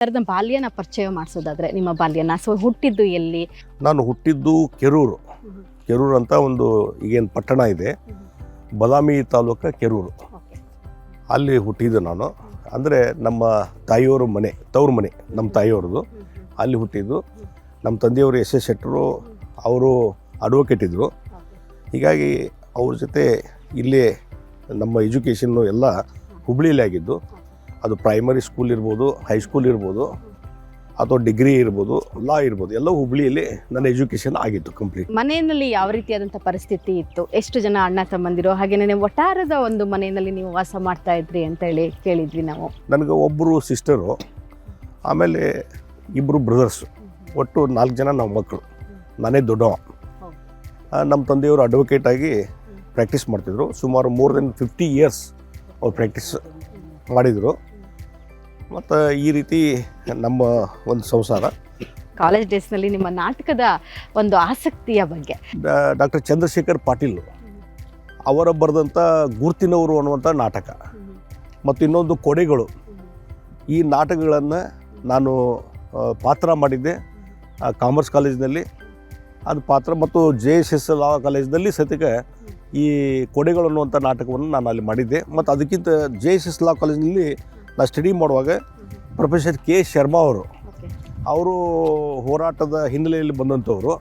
ಥರದ ಬಾಲ್ಯನ ಪರಿಚಯ ಮಾಡಿಸೋದಾದ್ರೆ ನಿಮ್ಮ ಬಾಲ್ಯನ ಹುಟ್ಟಿದ್ದು ಎಲ್ಲಿ? ನಾನು ಹುಟ್ಟಿದ್ದು ಕೆರೂರು ಅಂತ ಒಂದು ಈಗೇನು ಪಟ್ಟಣ ಇದೆ, ಬದಾಮಿ ತಾಲೂಕು ಕೆರೂರು. ಅಲ್ಲಿ ಹುಟ್ಟಿದ್ದು ನಾನು. ಅಂದರೆ ನಮ್ಮ ತಾಯಿಯವ್ರ ಮನೆ, ತವ್ರ ಮನೆ ನಮ್ಮ ತಾಯಿಯವ್ರದ್ದು. ಅಲ್ಲಿ ಹುಟ್ಟಿದ್ದು. ನಮ್ಮ ತಂದೆಯವರು ಎಸ್ ಎಸ್ ಶೆಟ್ಟರು, ಅವರು ಅಡ್ವೊಕೇಟ್ ಇದ್ದರು. ಹೀಗಾಗಿ ಅವ್ರ ಜೊತೆ ಇಲ್ಲೇ ನಮ್ಮ ಎಜುಕೇಷನ್ನು ಎಲ್ಲ ಹುಬ್ಳಿಲೇ ಆಗಿದ್ದು. ಅದು ಪ್ರೈಮರಿ ಸ್ಕೂಲ್ ಇರ್ಬೋದು, ಹೈಸ್ಕೂಲ್ ಇರ್ಬೋದು, ಅಥವಾ ಡಿಗ್ರಿ ಇರ್ಬೋದು, ಲಾ ಇರ್ಬೋದು, ಎಲ್ಲ ಹುಬ್ಳಿಯಲ್ಲಿ ನನ್ನ ಎಜುಕೇಷನ್ ಆಗಿತ್ತು ಕಂಪ್ಲೀಟ್. ಮನೆಯಲ್ಲಿ ಯಾವ ರೀತಿಯಾದಂಥ ಪರಿಸ್ಥಿತಿ ಇತ್ತು? ಎಷ್ಟು ಜನ ಅಣ್ಣ ತಮ್ಮಂದಿರು? ಹಾಗೆಯೇ ಒಟ್ಟಾರದ ಒಂದು ಮನೆಯಲ್ಲಿ ನೀವು ವಾಸ ಮಾಡ್ತಾ ಇದ್ರಿ ಅಂತ ಹೇಳಿ ಕೇಳಿದ್ವಿ ನಾವು. ನನಗೆ ಒಬ್ಬರು ಸಿಸ್ಟರು, ಆಮೇಲೆ ಇಬ್ಬರು ಬ್ರದರ್ಸು, ಒಟ್ಟು 4 ಜನ ನಾವು ಮಕ್ಕಳು. ನಾನೇ ದೊಡ್ಡವ. ನಮ್ಮ ತಂದೆಯವರು ಅಡ್ವೊಕೇಟ್ ಆಗಿ ಪ್ರಾಕ್ಟೀಸ್ ಮಾಡ್ತಿದ್ರು. ಸುಮಾರು ಮೋರ್ ದೆನ್ 50 ಇಯರ್ಸ್ ಅವ್ರು ಪ್ರಾಕ್ಟೀಸ್ ಮಾಡಿದರು. ಮತ್ತು ಈ ರೀತಿ ನಮ್ಮ ಒಂದು ಸಂಸಾರ. ಕಾಲೇಜ್ ಡೇಸ್ನಲ್ಲಿ ನಿಮ್ಮ ನಾಟಕದ ಒಂದು ಆಸಕ್ತಿಯ ಬಗ್ಗೆ? ಡಾಕ್ಟರ್ ಚಂದ್ರಶೇಖರ್ ಪಾಟೀಲ್ ಅವರ ಬರೆದಂಥ ಗುರ್ತಿನವರು ಅನ್ನುವಂಥ ನಾಟಕ, ಮತ್ತು ಇನ್ನೊಂದು ಕೊಡೆಗಳು, ಈ ನಾಟಕಗಳನ್ನು ನಾನು ಪಾತ್ರ ಮಾಡಿದ್ದೆ ಕಾಮರ್ಸ್ ಕಾಲೇಜಿನಲ್ಲಿ. ಅದು ಪಾತ್ರ ಮತ್ತು JSS ಲಾ ಕಾಲೇಜಿನಲ್ಲಿ ಸದ್ಯಕ್ಕೆ ಈ ಕೊಡೆಗಳು ಅನ್ನುವಂಥ ನಾಟಕವನ್ನು ನಾನು ಅಲ್ಲಿ ಮಾಡಿದ್ದೆ. ಮತ್ತು ಅದಕ್ಕಿಂತ JSS ಲಾ ಕಾಲೇಜಿನಲ್ಲಿ ನಾನು ಸ್ಟಡಿ ಮಾಡುವಾಗ ಪ್ರೊಫೆಸರ್ K. ಶರ್ಮಾ ಅವರು ಹೋರಾಟದ ಹಿನ್ನೆಲೆಯಲ್ಲಿ ಬಂದಂಥವರು.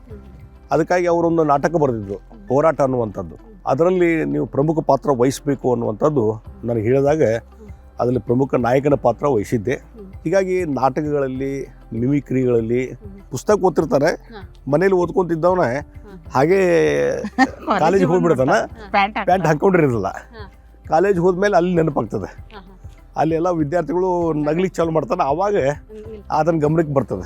ಅದಕ್ಕಾಗಿ ಅವರೊಂದು ನಾಟಕ ಬರೆದಿದ್ದು ಹೋರಾಟ ಅನ್ನುವಂಥದ್ದು. ಅದರಲ್ಲಿ ನೀವು ಪ್ರಮುಖ ಪಾತ್ರ ವಹಿಸಬೇಕು ಅನ್ನುವಂಥದ್ದು ನನಗೆ ಹೇಳಿದಾಗ ಅದರಲ್ಲಿ ಪ್ರಮುಖ ನಾಯಕನ ಪಾತ್ರ ವಹಿಸಿದ್ದೆ. ಹೀಗಾಗಿ ನಾಟಕಗಳಲ್ಲಿ, ಮಿಮಿಕ್ರಿಗಳಲ್ಲಿ, ಪುಸ್ತಕ ಓದ್ತಿರ್ತಾರೆ, ಮನೇಲಿ ಓದ್ಕೊಂತಿದ್ದವನ ಹಾಗೇ ಕಾಲೇಜಿಗೆ ಹೋಗ್ಬಿಡ್ತಾನೆ, ಪ್ಯಾಂಟ್ ಹಾಕ್ಕೊಂಡಿರೋದಿಲ್ಲ. ಕಾಲೇಜಿಗೆ ಹೋದ್ಮೇಲೆ ಅಲ್ಲಿ ನೆನಪಾಗ್ತದೆ. ಅಲ್ಲಿ ಎಲ್ಲ ವಿದ್ಯಾರ್ಥಿಗಳು ನಗ್ಲಿಕ್ಕೆ ಚಾಲು ಮಾಡ್ತಾನೆ, ಆವಾಗ ಅದನ್ನು ಗಮನಕ್ಕೆ ಬರ್ತದೆ.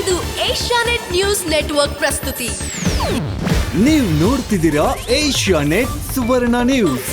ಇದು ಏಷ್ಯಾನೆಟ್ ನ್ಯೂಸ್ ನೆಟ್ವರ್ಕ್ ಪ್ರಸ್ತುತಿ. ನೀವು ನೋಡ್ತಿದ್ದೀರಾ ಏಷ್ಯಾನೆಟ್ ಸುವರ್ಣ ನ್ಯೂಸ್.